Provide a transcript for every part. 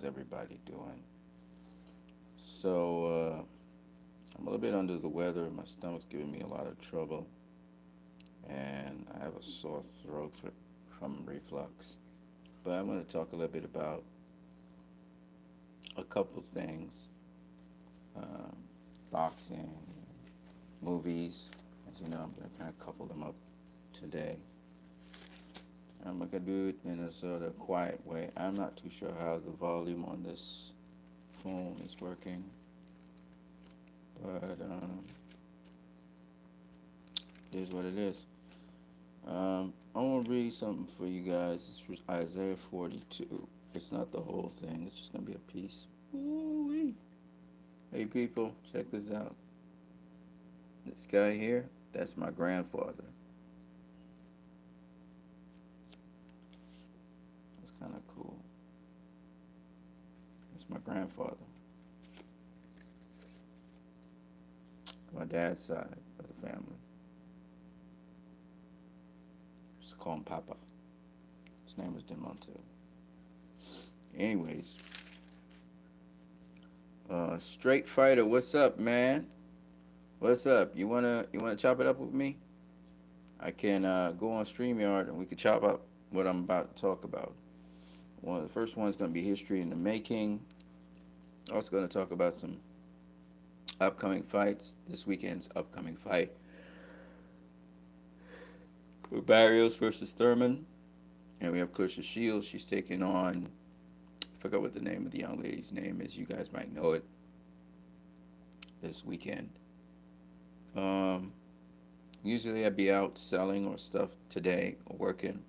everybody doing? So, I'm a little bit under the weather. My stomach's giving me a lot of trouble, and I have a sore throat from reflux. But I'm going to talk a little bit about a couple things, um, boxing, movies. As you know, I'm going to kind of couple them up today. I'm going to do it in a sort of quiet way. I'm not too sure how the volume on this phone is working, but it is what it is. I want to read something for you guys. It's from Isaiah 42. It's not the whole thing. It's just going to be a piece. Ooh-wee. Hey, people, check this out. This guy here, that's my grandfather. That's kind of cool. That's my grandfather. My dad's side of the family. Used to call him Papa. His name was Demonte. Anyways, Straight Fighter, what's up, man? What's up? You wanna chop it up with me? I can go on StreamYard and we can chop up what I'm about to talk about. The first one is gonna be history in the making. Also gonna talk about some upcoming fights. This weekend's upcoming fight with Barrios versus Thurman, and we have Clarissa Shields. She's taking on, I forgot what the name of the young lady's name is. You guys might know it. This weekend. Um, Usually I'd be out selling or stuff today or working.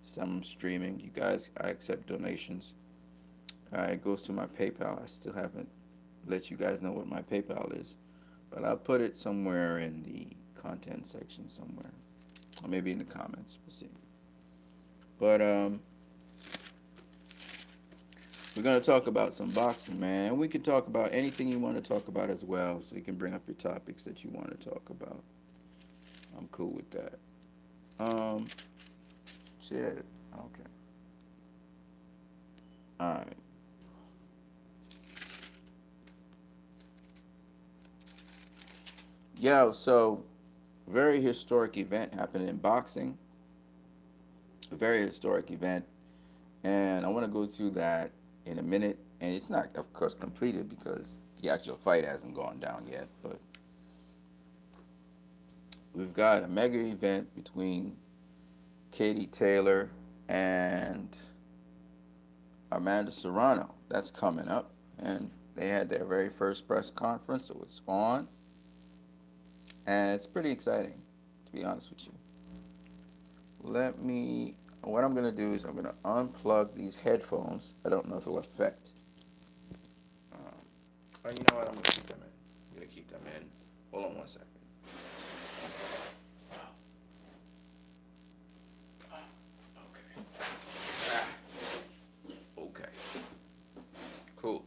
Some streaming. You guys, I accept donations. It goes to my PayPal. I still haven't let you guys know what my PayPal is, but I'll put it somewhere in the content section somewhere, or maybe in the comments. We'll see. But we're gonna talk about some boxing, man. We can talk about anything you want to talk about as well, so you can bring up your topics that you want to talk about. I'm cool with that. Um, shit. Okay. All right. Yo, so very historic event happened in boxing. A very historic event, and I want to go through that in a minute. And it's not, of course, completed because the actual fight hasn't gone down yet. But we've got a mega event between Katie Taylor and Amanda Serrano. That's coming up, and they had their very first press conference, so it's on, and it's pretty exciting, to be honest with you. What I'm gonna do is I'm gonna unplug these headphones. I don't know if it'll affect. Oh, you know what? I'm gonna keep them in. I'm gonna keep them in. Hold on one second. Okay. Ah, okay. Cool.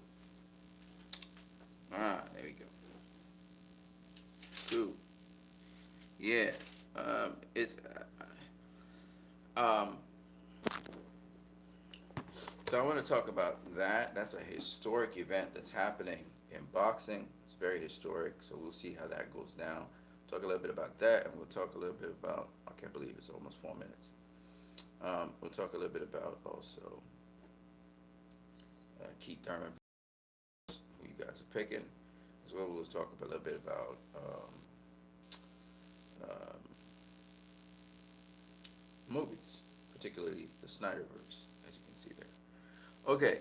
There we go. Cool. Yeah. It's um. So I want to talk about that. That's a historic event that's happening in boxing. It's very historic. So we'll see how that goes down. Talk a little bit about that, and we'll talk a little bit about. I can't believe it's almost 4 minutes. We'll talk a little bit about also Keith Thurman, who you guys are picking, as well. We'll talk a little bit about um, movies, particularly the Snyderverse, as you can see there. Okay,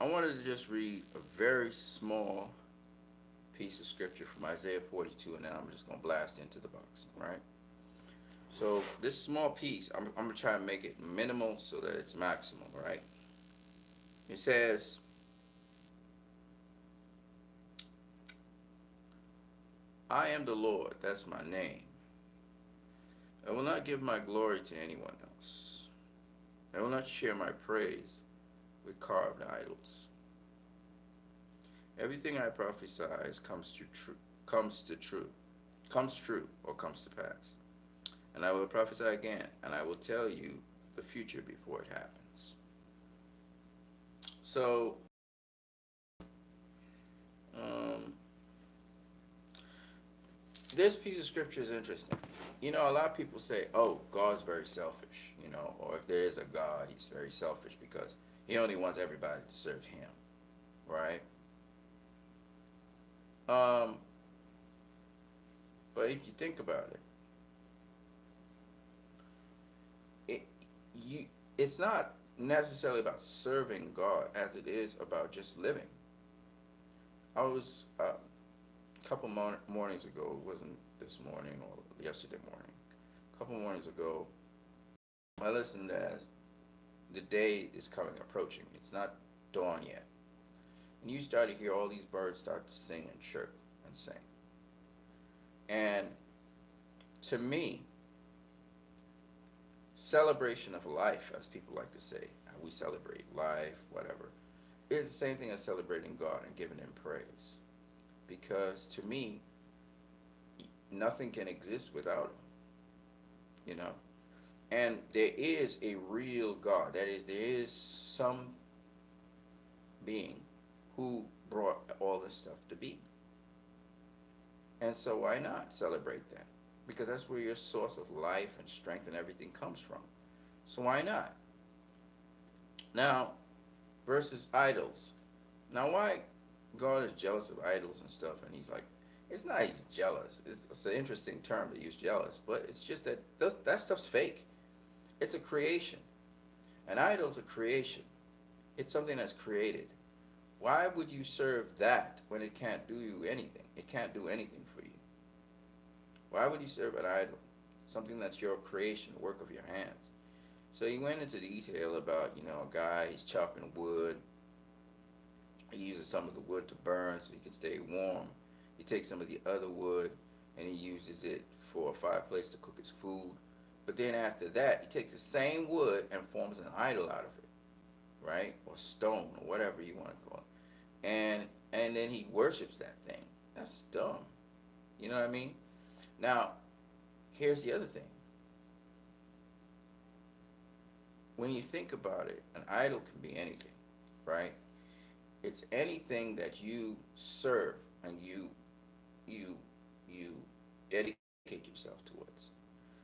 I wanted to just read a very small piece of scripture from Isaiah 42, and then I'm just going to blast into the boxing, right? So this small piece, I'm going to try and make it minimal so that it's maximum, right? It says, I am the Lord, that's my name. I will not give my glory to anyone else. I will not share my praise with carved idols. Everything I prophesy comes true or comes to pass. And I will prophesy again, and I will tell you the future before it happens. So, um, this piece of scripture is interesting. You know, a lot of people say, "Oh, God's very selfish," you know, or if there is a God, he's very selfish because he only wants everybody to serve him, right? Um, but if you think about it, you it's not necessarily about serving God as it is about just living. I was a couple mornings ago, it wasn't this morning or yesterday morning, a couple mornings ago, I listened as the day is coming, approaching. It's not dawn yet. And you start to hear all these birds start to sing and chirp and sing. And to me, celebration of life, as people like to say, we celebrate life, whatever, is the same thing as celebrating God and giving him praise. Because to me, nothing can exist without him, you know? And there is a real God. That is, there is some being who brought all this stuff to be. And so why not celebrate that? Because that's where your source of life and strength and everything comes from. So why not? Now, versus idols. Now, why God is jealous of idols and stuff, and he's like, it's not he's jealous. It's an interesting term to use, jealous, but it's just that that stuff's fake. It's a creation. An idol's a creation. It's something that's created. Why would you serve that when it can't do you anything? It can't do anything for you. Why would you serve an idol? Something that's your creation, the work of your hands. So he went into detail about, you know, a guy, he's chopping wood. He uses some of the wood to burn so he can stay warm. He takes some of the other wood and he uses it for a fireplace to cook his food. But then after that, he takes the same wood and forms an idol out of it, right? Or stone, or whatever you want to call it. And then he worships that thing. That's dumb. You know what I mean? Now, here's the other thing. When you think about it, an idol can be anything, right? It's anything that you serve and you dedicate yourself towards.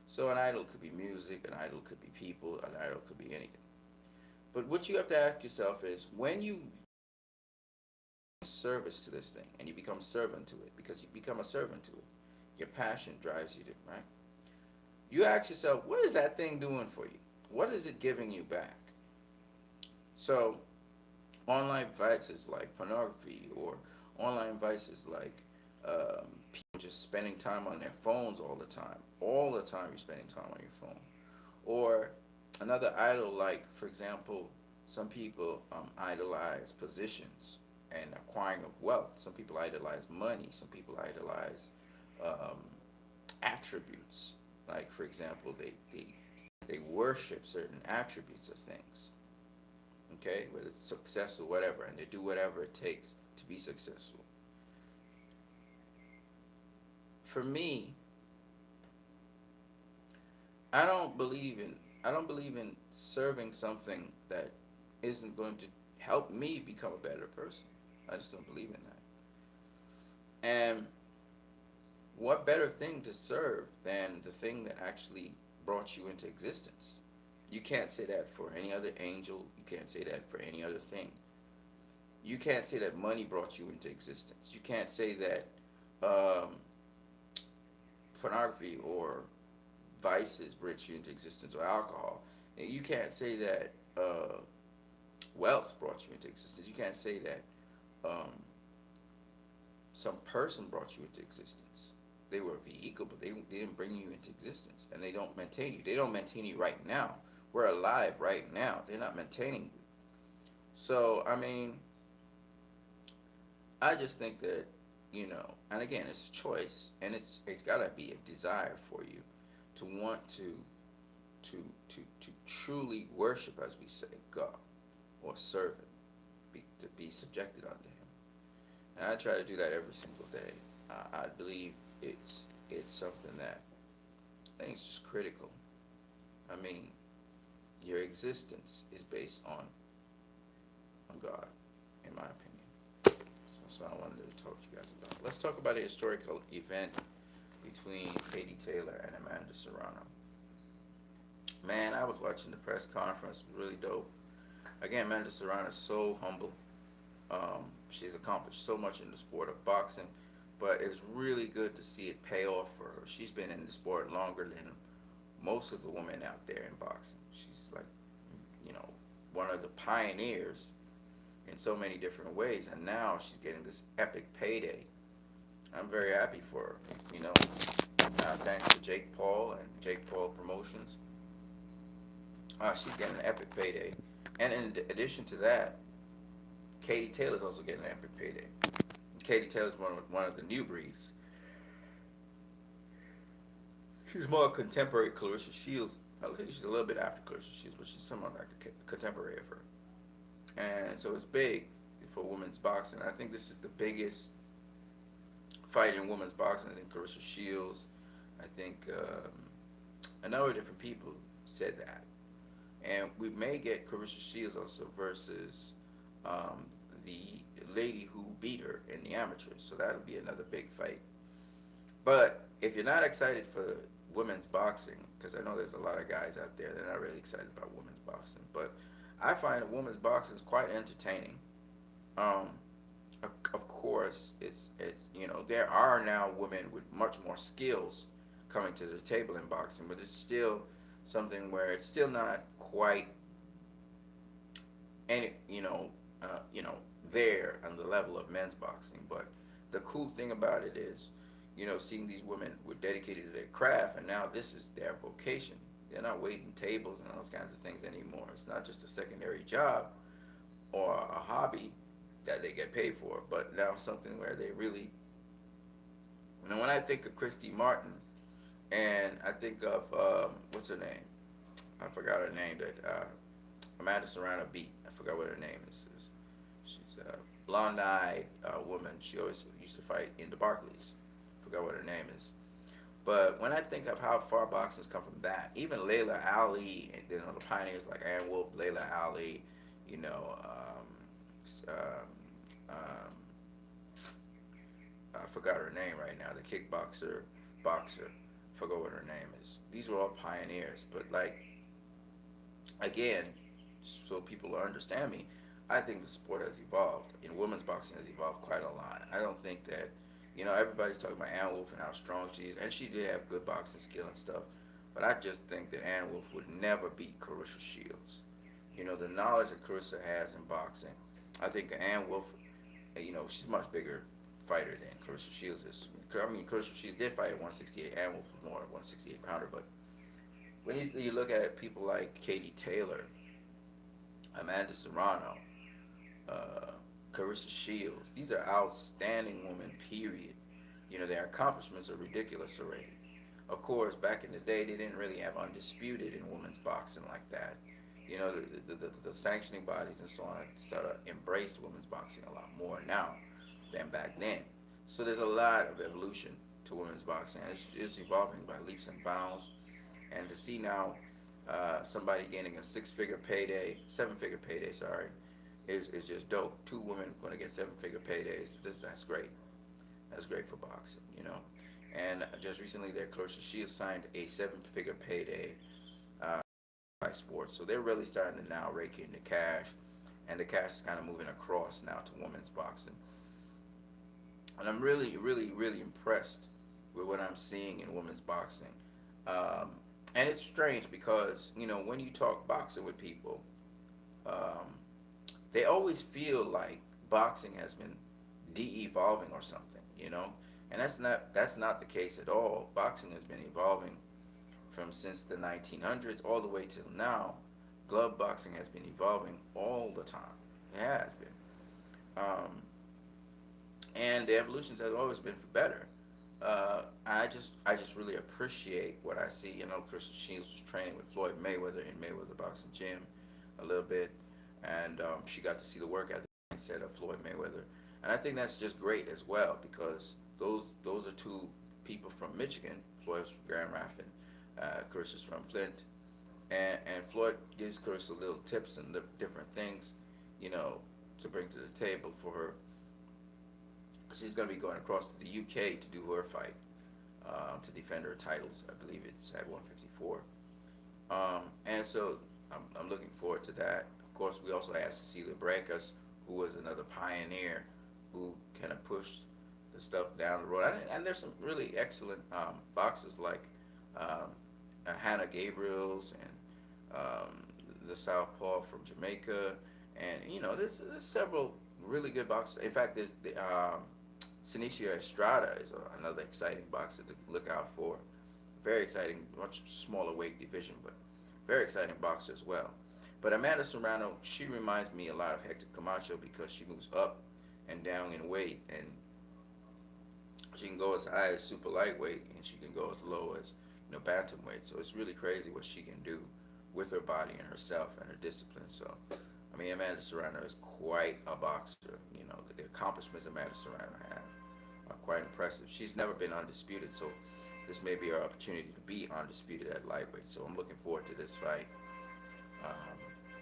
So an idol could be music, an idol could be people, an idol could be anything. But what you have to ask yourself is when you service to this thing and you become servant to it, because you become a servant to it, your passion drives you to, right? You ask yourself, what is that thing doing for you? What is it giving you back? So online vices like pornography or online vices like people just spending time on their phones all the time. All the time you're spending time on your phone. Or another idol like, for example, some people idolize positions and acquiring of wealth. Some people idolize money. Some people idolize um, attributes. Like, for example, they worship certain attributes of things. Okay, whether it's success or whatever, and they do whatever it takes to be successful. For me, I don't believe in I don't believe in serving something that isn't going to help me become a better person. I just don't believe in that. And what better thing to serve than the thing that actually brought you into existence? You can't say that for any other angel. You can't say that for any other thing. You can't say that money brought you into existence. You can't say that um, pornography or vices brought you into existence, or alcohol. You can't say that wealth brought you into existence. You can't say that um, some person brought you into existence. They were a vehicle, but they didn't bring you into existence, and they don't maintain you. They don't maintain you right now. We're alive right now. They're not maintaining you. So, I mean, I just think that, you know, and again, it's a choice, and it's got to be a desire for you to want to truly worship, as we say, God, or serve Him, to be subjected unto Him. And I try to do that every single day. I believe it's something that I think it's just critical. I mean, your existence is based on of God, in my opinion. So that's what I wanted to talk to you guys about. Let's talk about a historical event between Katie Taylor and Amanda Serrano. Man, I was watching the press conference. It was really dope. Again, Amanda Serrano is so humble. She's accomplished so much in the sport of boxing, but it's really good to see it pay off for her. She's been in the sport longer than most of the women out there in boxing. She's like, you know, one of the pioneers in so many different ways, and now she's getting this epic payday. I'm very happy for her. You know, thanks to Jake Paul and Jake Paul Promotions, she's getting an epic payday. And in addition to that, Katie Taylor's also getting an epic payday. Katie Taylor's one of the new breeds. She's more contemporary Clarissa Shields. I think she's a little bit after Clarissa Shields, but she's somewhat like a contemporary of her. And so it's big for women's boxing. I think this is the biggest fight in women's boxing. I think Clarissa Shields, I think a number of different people said that. And we may get Clarissa Shields also versus the lady who beat her in the amateurs. So that'll be another big fight. But if you're not excited for women's boxing, because I know there's a lot of guys out there that are not really excited about women's boxing, but I find that women's boxing is quite entertaining. Of course, it's you know, there are now women with much more skills coming to the table in boxing, but it's still something where it's still not quite any there on the level of men's boxing. But the cool thing about it is, you know, seeing these women were dedicated to their craft, and now this is their vocation. They're not waiting tables and those kinds of things anymore. It's not just a secondary job or a hobby that they get paid for, but now something where they really. And when I think of Christy Martin, and I think of what's her name? I forgot her name that Amanda Serrano beat. I forgot what her name is. She's a blonde-eyed woman. She always used to fight in the Barclays. Forgot what her name is. But when I think of how far boxing's come from that, even Layla Ali, and you know, the pioneers like Ann Wolfe, Layla Ali, you know, I forgot her name right now. The boxer, forgot what her name is. These are all pioneers, but like, again, so people understand me, I think the sport has evolved. And women's boxing has evolved quite a lot. I don't think that, you know, everybody's talking about Ann Wolfe and how strong she is, and she did have good boxing skill and stuff. But I just think that Ann Wolfe would never beat Clarissa Shields. You know, the knowledge that Clarissa has in boxing, I think Ann Wolfe, you know, she's a much bigger fighter than Clarissa Shields is. I mean, Clarissa Shields did fight at 168. Ann Wolfe was more a 168 pounder. But when you look at people like Katie Taylor, Amanda Serrano, Clarissa Shields, these are outstanding women, period. You know, their accomplishments are ridiculous already. Of course, back in the day, they didn't really have undisputed in women's boxing like that. You know, the sanctioning bodies and so on started embraced women's boxing a lot more now than back then. So there's a lot of evolution to women's boxing. It's evolving by leaps and bounds. And to see now somebody getting a seven-figure payday, sorry, is just dope. Two women going to get seven-figure paydays. That's great. That's great for boxing, you know. And just recently, their Clarissa Shields signed a seven-figure payday by sports. So they're really starting to now rake in the cash, and the cash is kind of moving across now to women's boxing. And I'm really, really, really impressed with what I'm seeing in women's boxing. And it's strange because, you know, when you talk boxing with people, they always feel like boxing has been de-evolving or something, you know? And that's not the case at all. Boxing has been evolving from since the 1900s all the way till now. Glove boxing has been evolving all the time. It has been. And the evolutions has always been for better. I just really appreciate what I see. You know, Clarissa Shields was training with Floyd Mayweather in Mayweather Boxing Gym a little bit, and she got to see the work ethic mindset of Floyd Mayweather, and I think that's just great as well because those are two people from Michigan. Floyd's from Grand Rapids, Clarissa's from Flint, and Floyd gives Clarissa little tips and different things, you know, to bring to the table for her. She's going to be going across to the UK to do her fight, to defend her titles. I believe it's at 154. And so I'm looking forward to that. Of course, we also have Cecilia Brancas, who was another pioneer who kind of pushed the stuff down the road. And there's some really excellent boxers like Hannah Gabriels and the Southpaw from Jamaica. And, you know, there's several really good boxers. In fact, there's Sinicio Estrada is another exciting boxer to look out for. Very exciting, much smaller weight division, but very exciting boxer as well. But Amanda Serrano, she reminds me a lot of Hector Camacho because she moves up and down in weight, and she can go as high as super lightweight, and she can go as low as, you know, bantamweight. So it's really crazy what she can do with her body and herself and her discipline. So, I mean, Amanda Serrano is quite a boxer. You know, the accomplishments Amanda Serrano has are quite impressive. She's never been undisputed, so this may be our opportunity to be undisputed at lightweight. So I'm looking forward to this fight.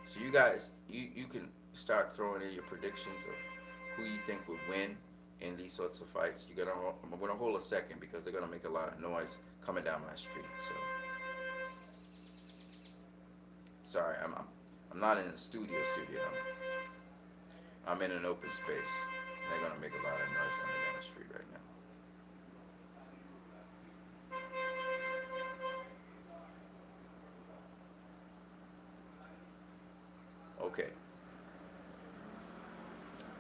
So you guys, you can start throwing in your predictions of who you think would win in these sorts of fights. I'm gonna hold a second because they're gonna make a lot of noise coming down my street. So sorry, I'm not in a studio. I'm in an open space. They're gonna make a lot of noise coming down the street right now. Okay.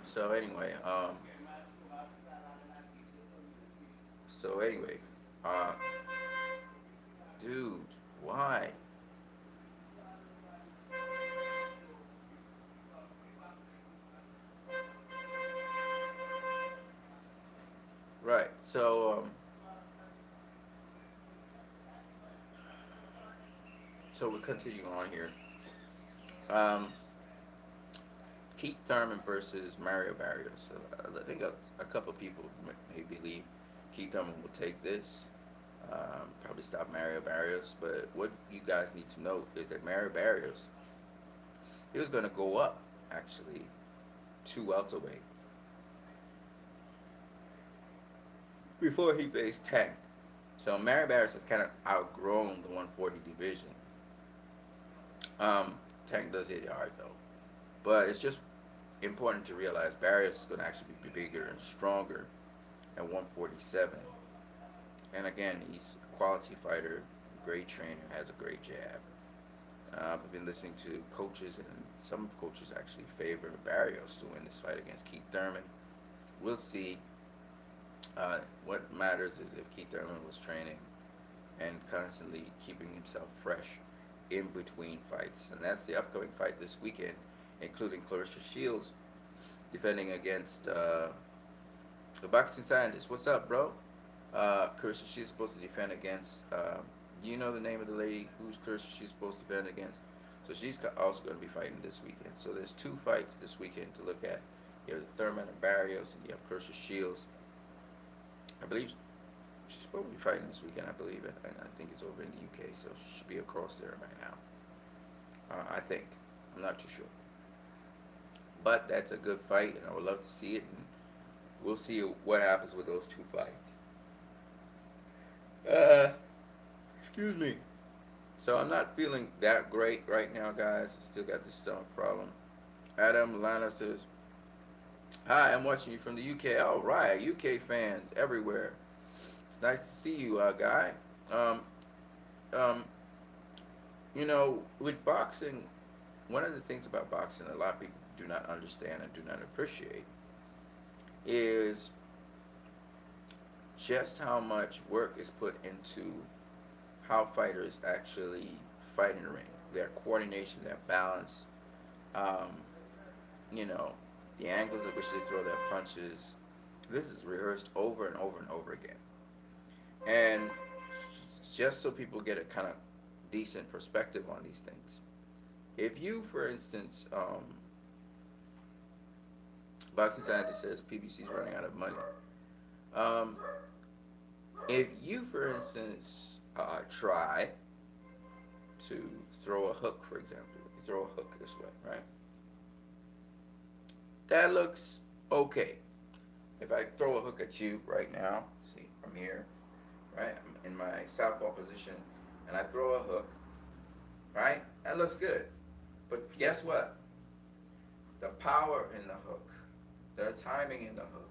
So anyway, uh, dude, why? Right. So we continue on here. Um, Keith Thurman versus Mario Barrios. So I think a couple people may believe Keith Thurman will take this, probably stop Mario Barrios. But what you guys need to know is that Mario Barrios, he was going to go up actually to welterweight before he faced Tank. So Mario Barrios has kind of outgrown the 140 division. Tank does hit hard though, but it's just important to realize Barrios is going to actually be bigger and stronger at 147. And again, he's a quality fighter, great trainer, has a great jab. I've been listening to coaches, and some coaches actually favor Barrios to win this fight against Keith Thurman. We'll see. What matters is if Keith Thurman was training and constantly keeping himself fresh in between fights. And that's the upcoming fight this weekend, including Clarissa Shields defending against the boxing scientist. What's up, bro? Clarissa, she's supposed to defend against, you know the name of the lady who's Clarissa she's supposed to defend against? So she's also going to be fighting this weekend. So there's two fights this weekend to look at. You have the Thurman and Barrios, and you have Clarissa Shields. I believe she's supposed to be fighting this weekend, I believe it. And I think it's over in the UK, so she should be across there right now. I think. I'm not too sure. But that's a good fight, and I would love to see it. And we'll see what happens with those two fights. Excuse me. So I'm not feeling that great right now, guys. I still got this stomach problem. Adam Lana says, hi, I'm watching you from the UK. All right, UK fans everywhere. It's nice to see you, guy. You know, with boxing, one of the things about boxing a lot of people do not understand and do not appreciate is just how much work is put into how fighters actually fight in the ring. Their coordination, their balance, you know, the angles at which they throw their punches. This is rehearsed over and over and over again. And just so people get a kind of decent perspective on these things. If you, for instance, Boxing Scientist says PBC's running out of money. If you, for instance, try to throw a hook, for example, you throw a hook this way, right? that looks okay. If I throw a hook at you right now, see, I'm here, right? I'm in my southpaw position, and I throw a hook, right? That looks good. But guess what? The power in the hook, the timing in the hook,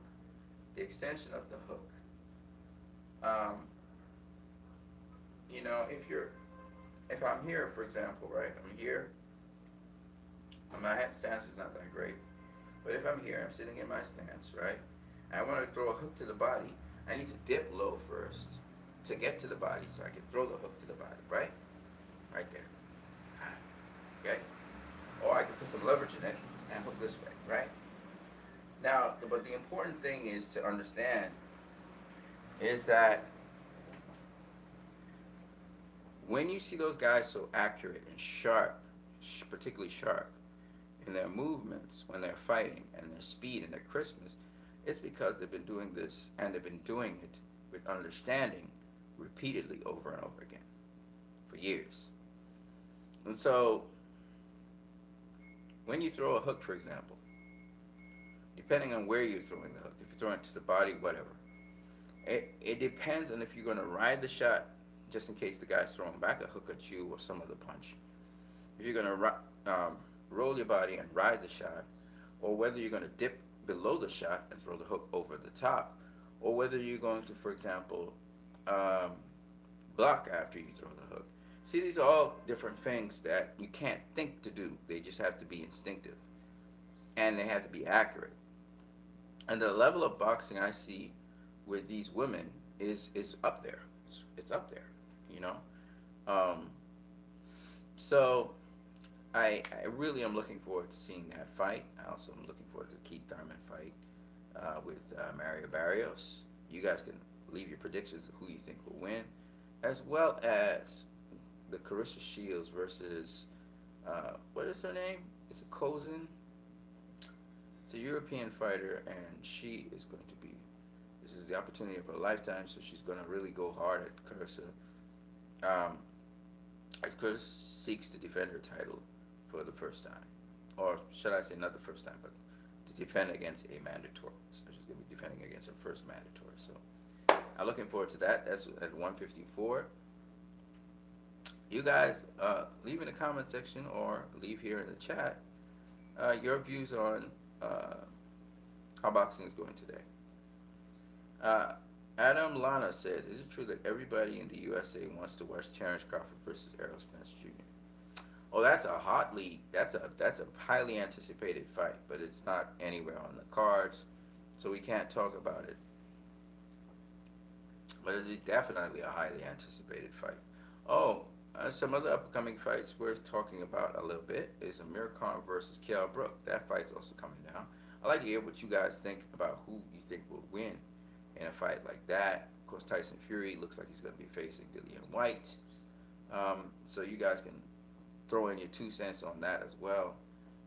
the extension of the hook. Um, if I'm here, for example, right? I'm here. My head stance is not that great. But if I'm here, I'm sitting in my stance, right? And I want to throw a hook to the body. I need to dip low first to get to the body so I can throw the hook to the body, right? Right there. Okay? Or I can put some leverage in it and hook this way, right? Now, but the important thing is to understand is that when you see those guys so accurate and sharp, particularly sharp, in their movements when they're fighting and their speed and their crispness, it's because they've been doing this and they've been doing it with understanding repeatedly over and over again for years. And so when you throw a hook, for example, depending on where you're throwing the hook, if you're throwing it to the body, whatever, it depends on if you're going to ride the shot just in case the guy's throwing back a hook at you or some other punch. If you're going to roll your body and ride the shot, or whether you're going to dip below the shot and throw the hook over the top, or whether you're going to, for example, block after you throw the hook. See, these are all different things that you can't think to do. They just have to be instinctive, and they have to be accurate. And the level of boxing I see with these women is up there. It's up there, you know. So I really am looking forward to seeing that fight. I also am looking forward to the Keith Thurman fight with Mario Barrios. You guys can leave your predictions of who you think will win, as well as the Carissa Shields versus what is her name? It's a Kozin. It's a European fighter, and she is going to be. This is the opportunity of her lifetime, so she's going to really go hard at Carissa. As Carissa seeks to defend her title for the first time, or should I say not the first time, but to defend against a mandatory. So she's going to be defending against her first mandatory. So I'm looking forward to that. That's at 154. You guys leave in the comment section or leave here in the chat your views on how boxing is going today. Adam Lana says, is it true that everybody in the USA wants to watch Terrence Crawford versus Errol Spence Jr.? Oh, that's a highly anticipated fight, but it's not anywhere on the cards, so we can't talk about it. But it's definitely a highly anticipated fight. Oh, some other upcoming fights worth talking about a little bit is Amir versus Kell Brook. That fight's also coming down. I'd like to hear what you guys think about who you think will win in a fight like that. Of course, Tyson Fury looks like he's going to be facing Dillian White. So you guys can throw in your 2 cents on that as well.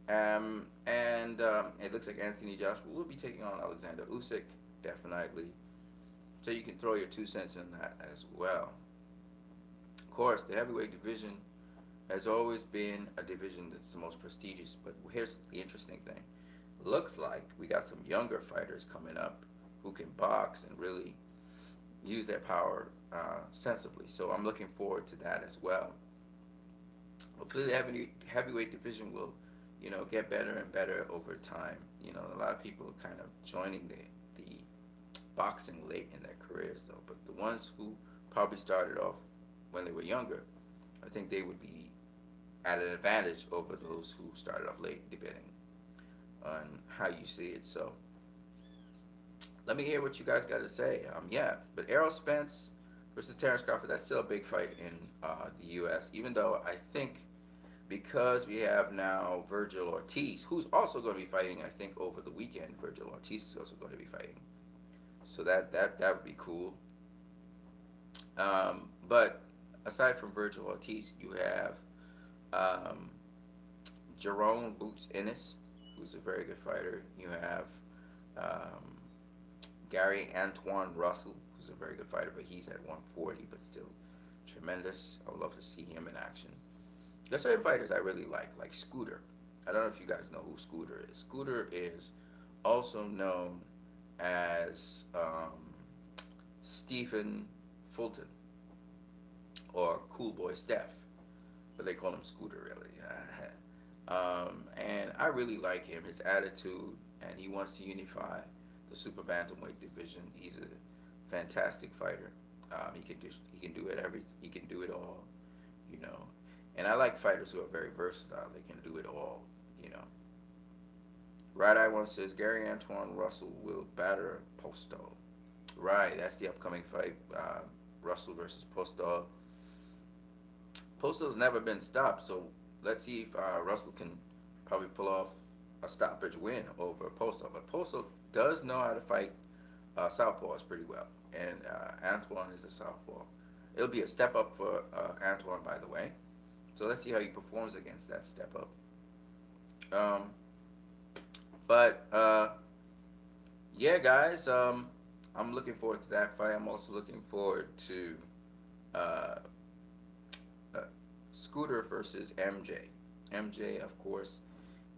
It looks like Anthony Joshua will be taking on Alexander Usyk, definitely. So you can throw your 2 cents in that as well. Of course, the heavyweight division has always been a division that's the most prestigious, but here's the interesting thing. Looks like we got some younger fighters coming up who can box and really use their power sensibly. So I'm looking forward to that as well. Hopefully the heavyweight division will, get better and better over time. A lot of people are kind of joining the boxing late in their careers, though. But the ones who probably started off when they were younger, I think they would be at an advantage over those who started off late, depending on how you see it. So let me hear what you guys got to say. But Errol Spence versus Terrence Crawford, that's still a big fight in the U.S., even though I think because we have now Virgil Ortiz, who's also going to be fighting, I think, over the weekend. Virgil Ortiz is also going to be fighting. So that would be cool. But aside from Virgil Ortiz, you have Jerome Boots Ennis, who's a very good fighter. You have Gary Antoine Russell, who's a very good fighter, but he's at 140, but still tremendous. I would love to see him in action. There's certain fighters I really like Scooter. I don't know if you guys know who Scooter is. Scooter is also known as Stephen Fulton, or Cool Boy Steph, but they call him Scooter really. And I really like him, his attitude, and he wants to unify the super bantamweight division. He's a fantastic fighter. He can do it he can do it all, you know. And I like fighters who are very versatile. They can do it all, you know. Right Eye One says Gary Antoine Russell will batter Postol. Right, that's the upcoming fight. Russell versus Postol. Postol's never been stopped, so let's see if Russell can probably pull off a stoppage win over Postol. But Postol does know how to fight southpaws pretty well, and Antoine is a southpaw. It'll be a step up for Antoine, by the way. So let's see how he performs against that step up. But yeah, guys, I'm looking forward to that fight. I'm also looking forward to uh, Scooter versus MJ. MJ, of course,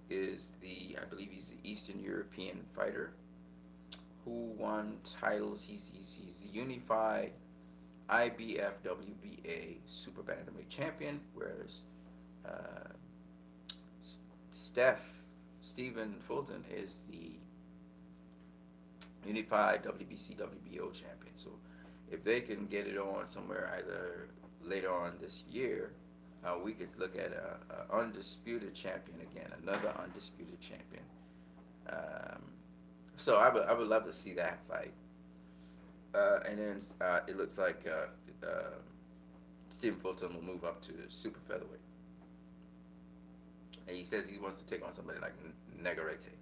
is I believe he's the Eastern European fighter who won titles. He's the unified IBF WBA Super Bantamweight champion, whereas uh, Stephen Fulton is the unified WBC WBO champion. So if they can get it on somewhere either later on this year, we could look at a undisputed champion again, another undisputed champion. So I would love to see that fight. And then it looks like Stephen Fulton will move up to super featherweight. And he says he wants to take on somebody like Negarete.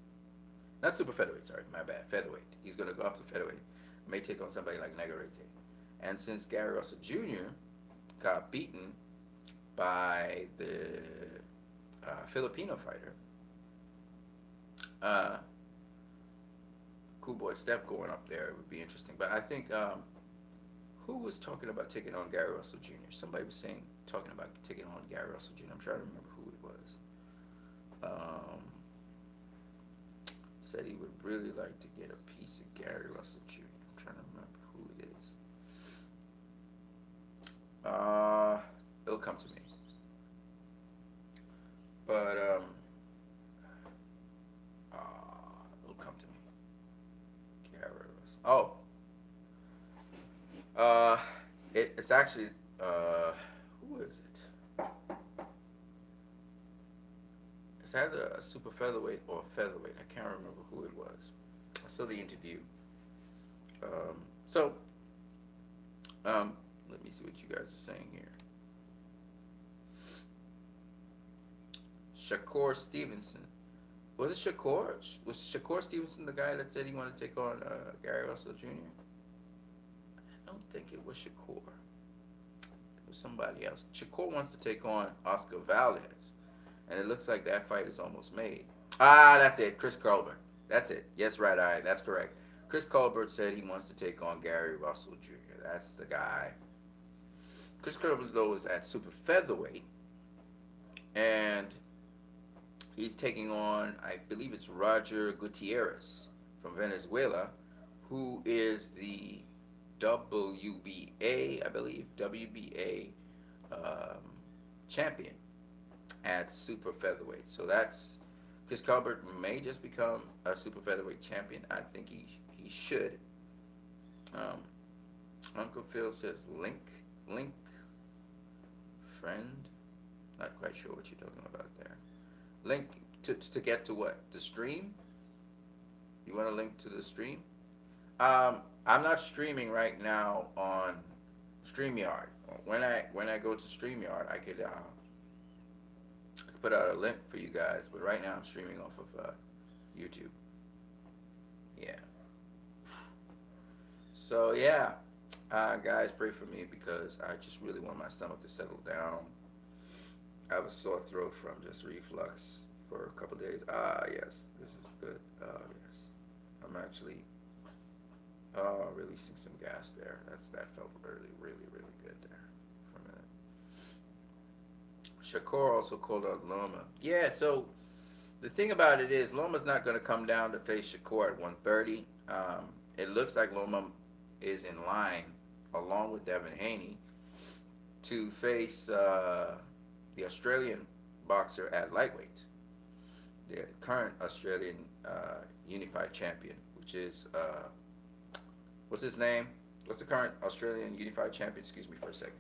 Not super featherweight, sorry, my bad. Featherweight. He's going to go up to featherweight. May take on somebody like Negarete. And since Gary Russell Jr. got beaten by the Filipino fighter, Cool Boy Steph going up there, it would be interesting. But I think, who was talking about taking on Gary Russell Jr.? Somebody was talking about taking on Gary Russell Jr. I'm trying to remember who it was. Said he would really like to get a piece of Gary Russell Jr. I'm trying to remember who it is. It'll come to me. But it'll come to me. Gary Russell. Oh. It's actually who is it? It's either a super featherweight or a featherweight. I can't remember who it was. I saw the interview. Let me see what you guys are saying here. Shakur Stevenson. Was it Shakur? Was Shakur Stevenson the guy that said he wanted to take on Gary Russell Jr.? I don't think it was Shakur. It was somebody else. Shakur wants to take on Oscar Valdez. And it looks like that fight is almost made. That's it. Chris Colbert. That's it. Yes, right eye. That's correct. Chris Colbert said he wants to take on Gary Russell Jr. That's the guy. Chris Colbert, though, is at super featherweight. And he's taking on, I believe it's Roger Gutierrez from Venezuela, who is the WBA, I believe, WBA champion at super featherweight. So that's Chris Colbert may just become a super featherweight champion. I think he should. Uncle Phil says link friend. Not quite sure what you're talking about there. Link to get to what? The stream? You want to link to the stream? I'm not streaming right now on StreamYard. When I go to StreamYard, I could put out a link for you guys. But right now I'm streaming off of YouTube. Yeah. So yeah, guys, pray for me because I just really want my stomach to settle down. I have a sore throat from just reflux for a couple days. Yes, this is good. Yes, I'm actually releasing some gas there. That felt really, really, really good there for a minute. Shakur also called out Loma. Yeah, so The thing about it is, Loma's not going to come down to face Shakur at 130. It looks like Loma is in line, along with Devin Haney, to face the Australian boxer at lightweight, the current Australian unified champion, which is what's his name? What's the current Australian unified champion? Excuse me for a second.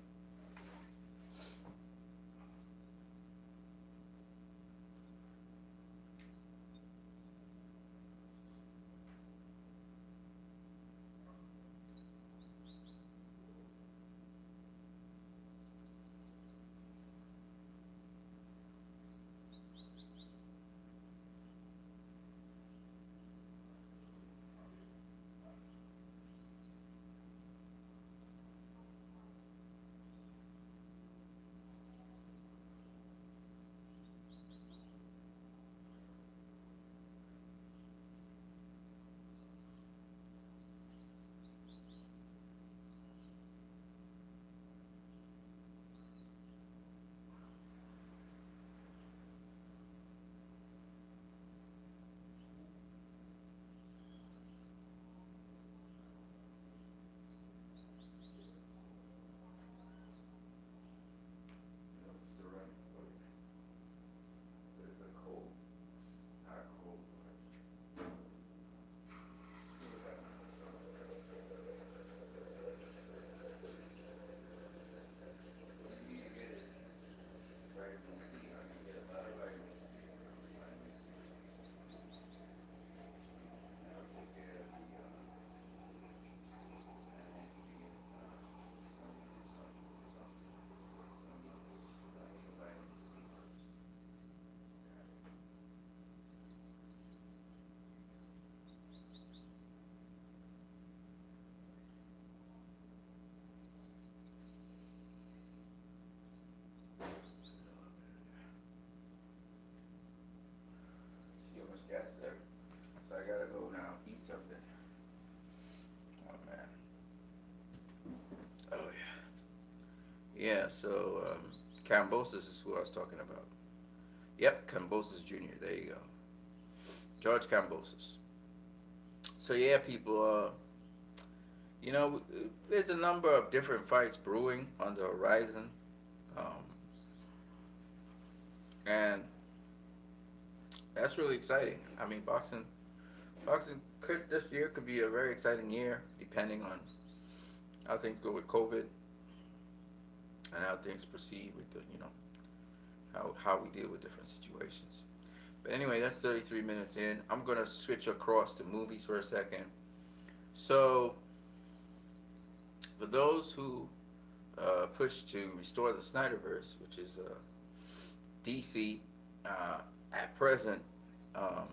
Yes, sir. So I gotta go now eat something. Oh man. Oh yeah. Yeah. So Cambosis is who I was talking about. Yep, Cambosis Jr. There you go. George Cambosis. So yeah, people. You know, there's a number of different fights brewing on the horizon, um, and that's really exciting. I mean, boxing could this year could be a very exciting year, depending on how things go with COVID and how things proceed with the, how we deal with different situations. But anyway, that's 33 minutes in. I'm gonna switch across to movies for a second. So, for those who push to restore the Snyderverse, which is DC at present, um,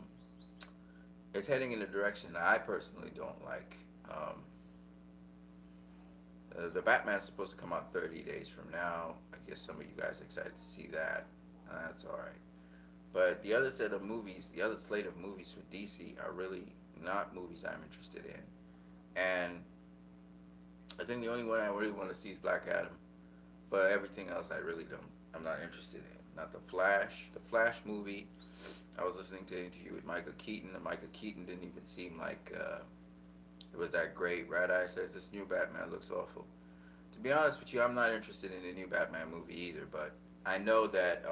is heading in a direction that I personally don't like. The Batman's supposed to come out 30 days from now. I guess some of you guys are excited to see that. That's all right. But the other set of movies, the other slate of movies for DC are really not movies I'm interested in. And I think the only one I really want to see is Black Adam. But everything else I really don't. I'm not interested in. Not the Flash. The Flash movie. I was listening to an interview with Michael Keaton, and Michael Keaton didn't even seem like it was that great. Red Eye says this new Batman looks awful. To be honest with you, I'm not interested in the new Batman movie either. But I know that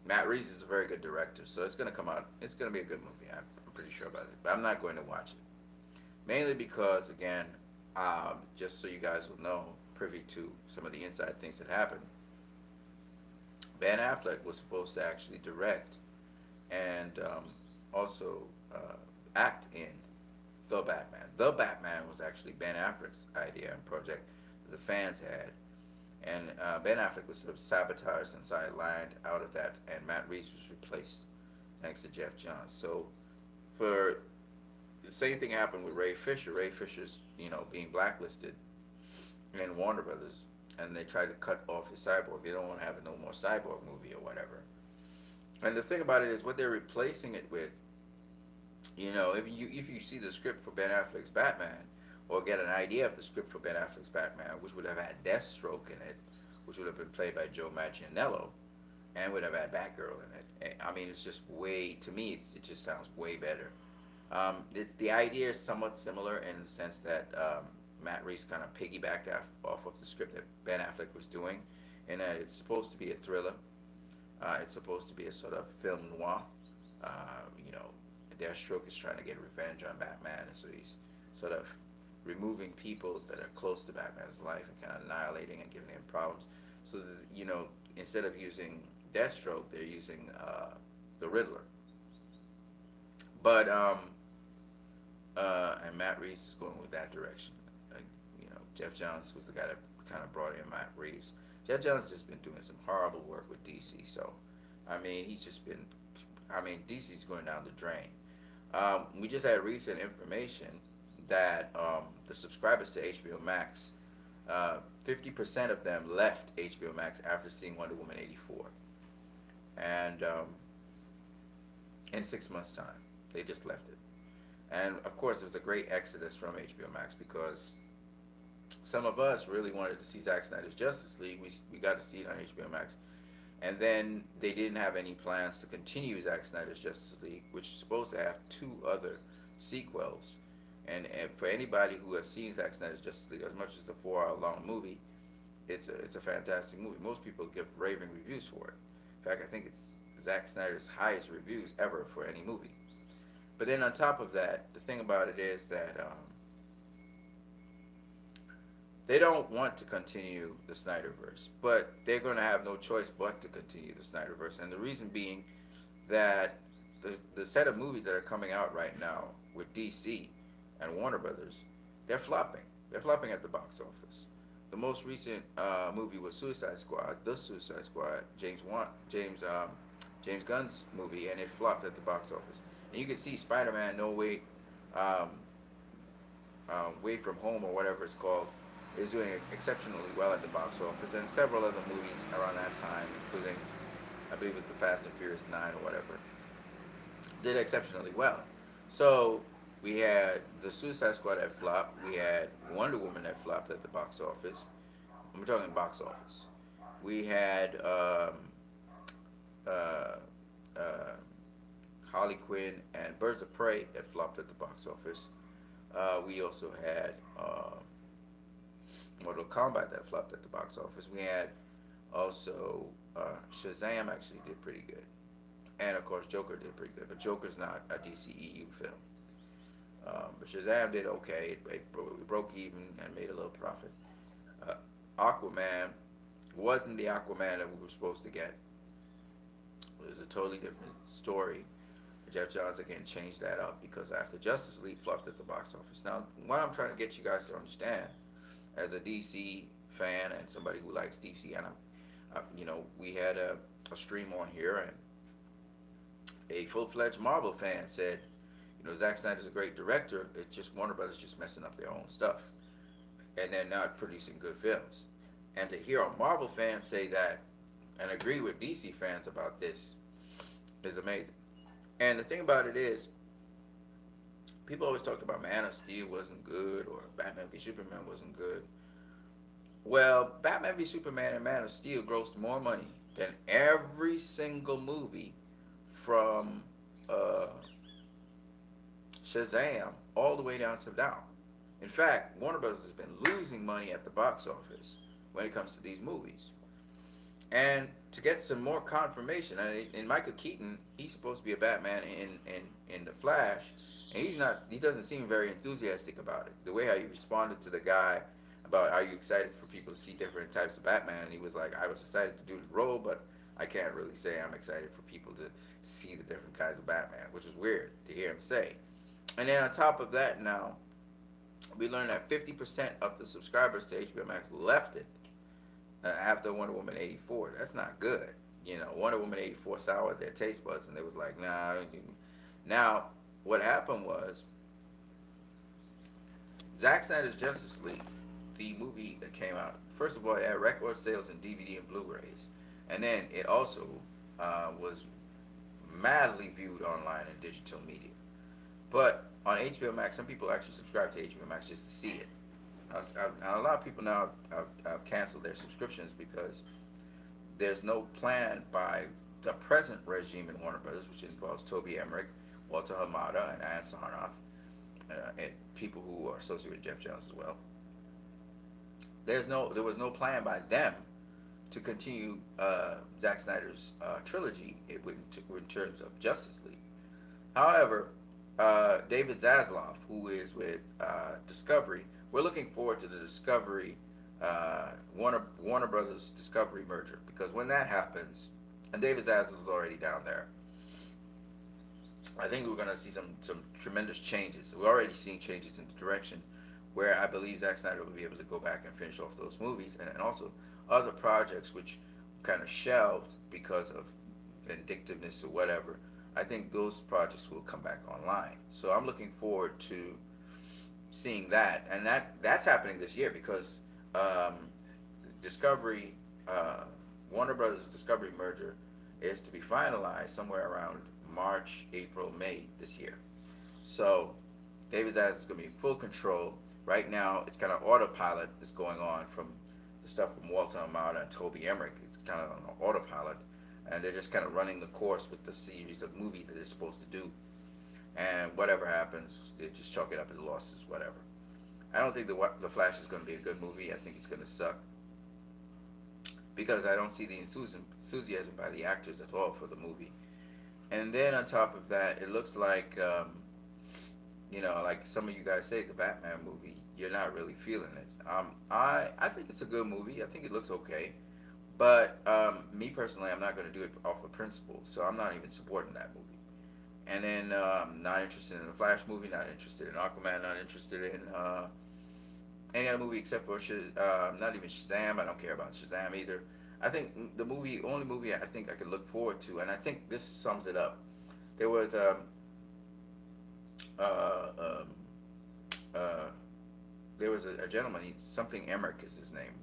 Matt Reeves is a very good director, so it's gonna come out. It's gonna be a good movie. I'm pretty sure about it. But I'm not going to watch it, mainly because, again, just so you guys will know, privy to some of the inside things that happened. Ben Affleck was supposed to actually direct and also act in The Batman. The Batman was actually Ben Affleck's idea and project that the fans had. And Ben Affleck was sort of sabotaged and sidelined out of that, and Matt Reeves was replaced thanks to Jeff Johns. So, for the same thing happened with Ray Fisher. Ray Fisher's, being blacklisted in Warner Brothers, and they tried to cut off his Cyborg. They don't want to have no more Cyborg movie or whatever. And the thing about it is, what they're replacing it with, if you see the script for Ben Affleck's Batman, or get an idea of the script for Ben Affleck's Batman, which would have had Deathstroke in it, which would have been played by Joe Manganiello, and would have had Batgirl in it, I mean, it's just way, to me, it just sounds way better. The idea is somewhat similar in the sense that Matt Reeves kind of piggybacked off of the script that Ben Affleck was doing, and it's supposed to be a thriller. It's supposed to be a sort of film noir. You know, Deathstroke is trying to get revenge on Batman, and so he's sort of removing people that are close to Batman's life and kind of annihilating and giving him problems. So that, you know, instead of using Deathstroke, they're using the Riddler. But and Matt Reeves is going with that direction. You know, Jeff Johns was the guy that kind of brought in Matt Reeves. Jeff Johns just been doing some horrible work with DC. So, I mean, he's just been. I mean, DC's going down the drain. We just had recent information that the subscribers to HBO Max, 50% of them left HBO Max after seeing Wonder Woman 84, and in 6 months' time, they just left it. And of course, there was a great exodus from HBO Max because some of us really wanted to see Zack Snyder's Justice League. We got to see it on HBO Max. And then they didn't have any plans to continue Zack Snyder's Justice League, which is supposed to have two other sequels. And for anybody who has seen Zack Snyder's Justice League, as much as the 4 hour long movie, it's a fantastic movie. Most people give raving reviews for it. In fact, I think it's Zack Snyder's highest reviews ever for any movie. But then on top of that, the thing about it is that they don't want to continue the Snyderverse, but they're going to have no choice but to continue the Snyderverse. And the reason being that the set of movies that are coming out right now with DC and Warner Brothers, they're flopping. They're flopping at the box office. The most recent movie was Suicide Squad, The Suicide Squad, James Gunn's movie, and it flopped at the box office. And you can see Spider-Man um, Way From Home or whatever it's called is doing exceptionally well at the box office, and several other movies around that time, including, I believe it's the Fast and Furious 9 or whatever, did exceptionally well. So we had the Suicide Squad that flopped. We had Wonder Woman that flopped at the box office. We're talking box office. We had Harley Quinn and Birds of Prey that flopped at the box office. We also had Mortal Kombat that flopped at the box office. We had also Shazam actually did pretty good, and of course Joker did pretty good. But Joker's not a DCEU film. But Shazam did okay. It broke even and made a little profit. Aquaman wasn't the Aquaman that we were supposed to get. It was a totally different story. Jeff Johns again changed that up because after Justice League flopped at the box office. Now, what I'm trying to get you guys to understand, as a DC fan and somebody who likes DC, and you know, we had a stream on here, and a full-fledged Marvel fan said, you know, Zack Snyder's a great director. It's just Warner Brothers just messing up their own stuff, and they're not producing good films. And to hear a Marvel fan say that and agree with DC fans about this is amazing. And the thing about it is, people always talked about Man of Steel wasn't good or Batman v Superman wasn't good. Well, Batman v Superman and Man of Steel grossed more money than every single movie from Shazam all the way down to now. In fact, Warner Bros. Has been losing money at the box office when it comes to these movies. And to get some more confirmation, and Michael Keaton, he's supposed to be a Batman in The Flash, and he's not. He doesn't seem very enthusiastic about it. The way how he responded to the guy about, are you excited for people to see different types of Batman? And he was like, I was excited to do the role, but I can't really say I'm excited for people to see the different kinds of Batman, which is weird to hear him say. And then on top of that, now we learned that 50% of the subscribers to HBO Max left it after Wonder Woman 84. That's not good. You know, Wonder Woman 84 soured their taste buds, and they was like, nah. Now, what happened was, Zack Snyder's Justice League, the movie that came out, first of all, it had record sales in DVD and Blu-rays, and then it also was madly viewed online in digital media. But on HBO Max, some people actually subscribe to HBO Max just to see it. A lot of people now have canceled their subscriptions because there's no plan by the present regime in Warner Brothers, which involves Toby Emmerich, Walter Hamada, and Ann Sarnoff, and people who are associated with Jeff Jones as well. There was no plan by them to continue Zack Snyder's trilogy in terms of Justice League. However, David Zaslav, who is with Discovery, we're looking forward to the Discovery Warner Brothers Discovery merger, because when that happens, and David Zaslav is already down there, I think we're going to see some tremendous changes. We're already seeing changes in the direction where I believe Zack Snyder will be able to go back and finish off those movies, and also other projects which kind of shelved because of vindictiveness or whatever. I think those projects will come back online. So I'm looking forward to seeing that, and that's happening this year because Discovery, Warner Brothers Discovery merger is to be finalized somewhere around March, April, May this year. So David Zaslav is going to be in full control. Right now, it's kind of autopilot that's going on from the stuff from Walter Hamada and Toby Emmerich. It's kind of on autopilot, and they're just kind of running the course with the series of movies that they're supposed to do. And whatever happens, they just chalk it up as losses, whatever. I don't think the Flash is going to be a good movie. I think it's going to suck because I don't see the enthusiasm by the actors at all for the movie. And then on top of that, it looks like, like some of you guys say, the Batman movie, you're not really feeling it. I think it's a good movie. I think it looks okay. But me personally, I'm not going to do it off of principle. So I'm not even supporting that movie. And then not interested in the Flash movie, not interested in Aquaman, not interested in any other movie except for not even Shazam. I don't care about Shazam either. I think only movie I think I could look forward to, and I think this sums it up. There was a gentleman, something Emmerich is his name,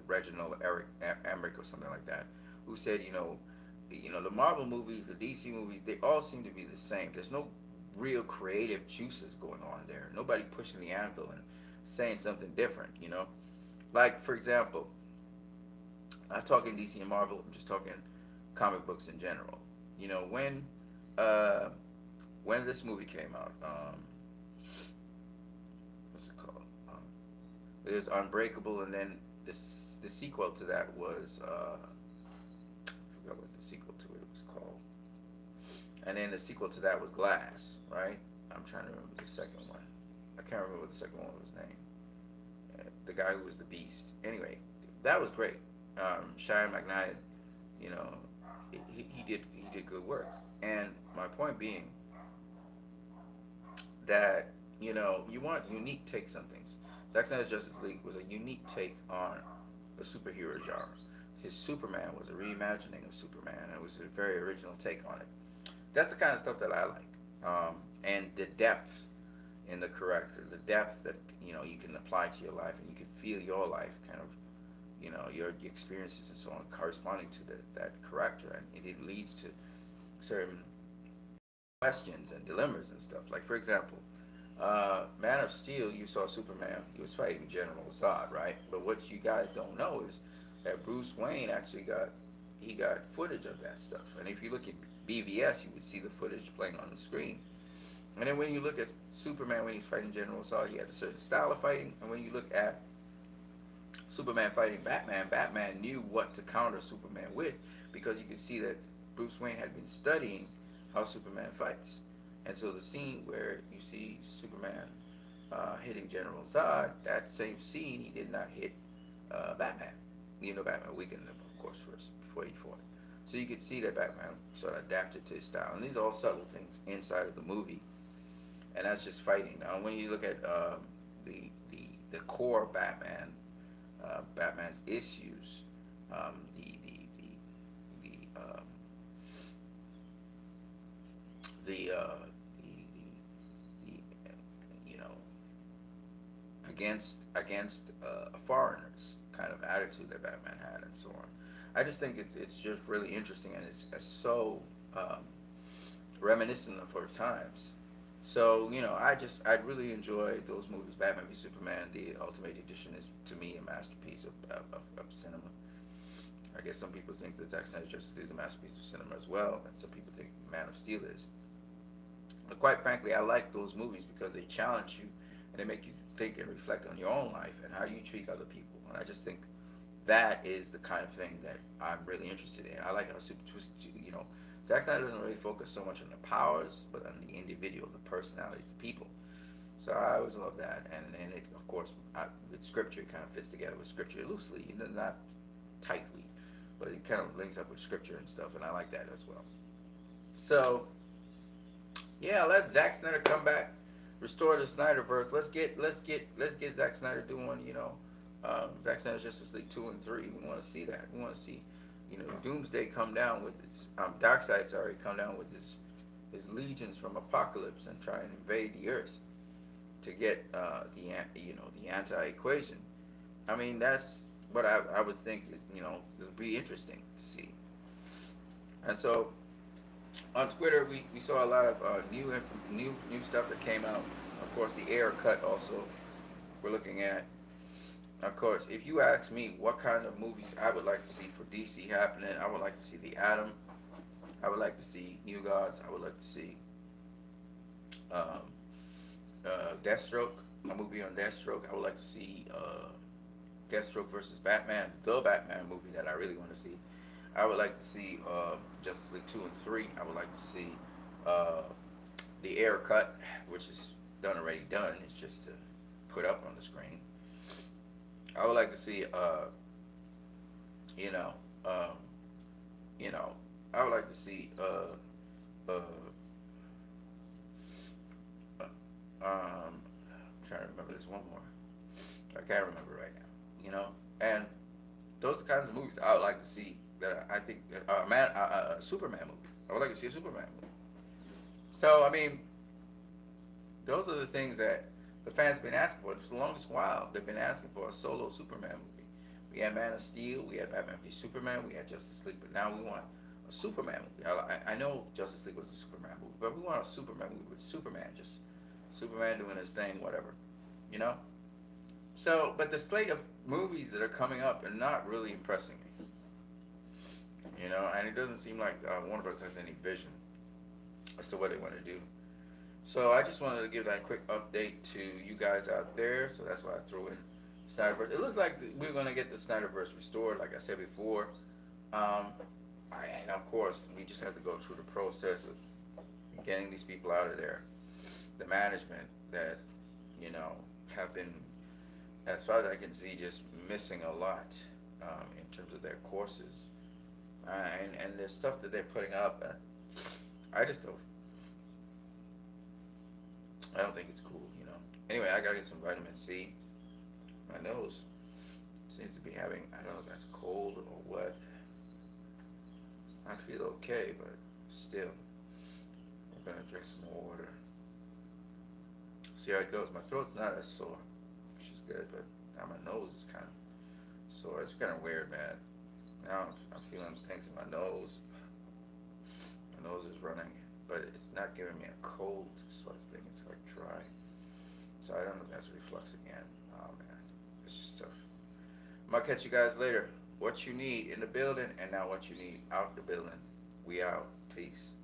Reginald Eric Emmerich or something like that, who said, the Marvel movies, the DC movies, they all seem to be the same. There's no real creative juices going on there. Nobody pushing the anvil and saying something different, Like, for example, I'm not talking DC and Marvel, I'm just talking comic books in general. When this movie came out, what's it called? It was Unbreakable, and then the sequel to that was, I forgot what the sequel to it was called. And then the sequel to that was Glass, right? I'm trying to remember the second one. I can't remember what the second one was named. The guy who was the Beast. Anyway, that was great. Shia McKnight, he did good work. And my point being that you want unique takes on things. Zack Snyder's Justice League was a unique take on the superhero genre. His Superman was a reimagining of Superman. It was a very original take on it. That's the kind of stuff that I like, and the depth in the character, the depth that you can apply to your life, and you can feel your life kind of, your experiences and so on corresponding to that character, and it leads to certain questions and dilemmas and stuff. Like, for example, Man of Steel, you saw Superman, he was fighting General Zod, right? But what you guys don't know is that Bruce Wayne actually got footage of that stuff. And if you look at BVS, you would see the footage playing on the screen. And then when you look at Superman when he's fighting General Zod, he had a certain style of fighting. And when you look at Superman fighting Batman, Batman knew what to counter Superman with, because you could see that Bruce Wayne had been studying how Superman fights. And so the scene where you see Superman hitting General Zod, that same scene, he did not hit Batman. Batman weakened him, of course, first before he fought. So you could see that Batman sort of adapted to his style. And these are all subtle things inside of the movie. And that's just fighting. Now, when you look at the core Batman, Batman's issues, against foreigners kind of attitude that Batman had and so on. I just think it's just really interesting, and it's so reminiscent of our times. So I really enjoy those movies. Batman v Superman, the Ultimate Edition, is to me a masterpiece of cinema. I guess some people think that Zack Snyder's Justice League is a masterpiece of cinema as well, and some people think Man of Steel is. But quite frankly, I like those movies because they challenge you and they make you think and reflect on your own life and how you treat other people. And I just think that is the kind of thing that I'm really interested in. I like how Zack Snyder doesn't really focus so much on the powers, but on the individual, the personalities, the people. So I always love that, and it, of course, with scripture, it kind of fits together with scripture loosely, not tightly, but it kind of links up with scripture and stuff, and I like that as well. So yeah, let Zack Snyder come back, restore the Snyderverse. Let's get Zack Snyder doing, Zack Snyder's Justice League 2 and 3. We want to see that. We want to see, Doomsday come down with his Darkseid, come down with his legions from Apocalypse and try and invade the Earth to get the anti-equation. I mean, that's what I would think is, would be interesting to see. And so on Twitter, we saw a lot of new stuff that came out. Of course, the Air cut also we're looking at. Of course, if you ask me what kind of movies I would like to see for DC happening, I would like to see The Atom. I would like to see New Gods. I would like to see Deathstroke, a movie on Deathstroke. I would like to see Deathstroke versus Batman, the Batman movie that I really want to see. I would like to see Justice League 2 and 3. I would like to see the Air cut, which is already done. It's just to put up on the screen. I would like to see, I would like to see, I'm trying to remember this one more. I can't remember right now, and those are the kinds of movies I would like to see. That I think a Superman movie. I would like to see a Superman movie. So I mean, those are the things that the fans have been asking for. For the longest while, they've been asking for a solo Superman movie. We had Man of Steel, we had Batman v Superman, we had Justice League, but now we want a Superman movie. I know Justice League was a Superman movie, but we want a Superman movie with Superman, just Superman doing his thing, whatever, So, but the slate of movies that are coming up are not really impressing me. And it doesn't seem like Warner Bros. Has any vision as to what they want to do. So I just wanted to give that quick update to you guys out there. So that's why I threw in Snyderverse. It looks like we're going to get the Snyderverse restored, like I said before. And of course, we just have to go through the process of getting these people out of there. The management that, have been, as far as I can see, just missing a lot in terms of their courses. And the stuff that they're putting up, I don't think it's cool, Anyway, I gotta get some vitamin C. My nose seems to be having, I don't know if that's cold or what. I feel okay, but still, I'm gonna drink some more water. See how it goes. My throat's not as sore, which is good, but now my nose is kind of sore. It's kind of weird, man. Now I'm feeling things in my nose. My nose is running, but it's not giving me a cold sort of thing. It's like dry. So I don't know if that's reflux again. Oh man, it's just tough. I'm gonna catch you guys later. What you need in the building, and now what you need out the building. We out. Peace.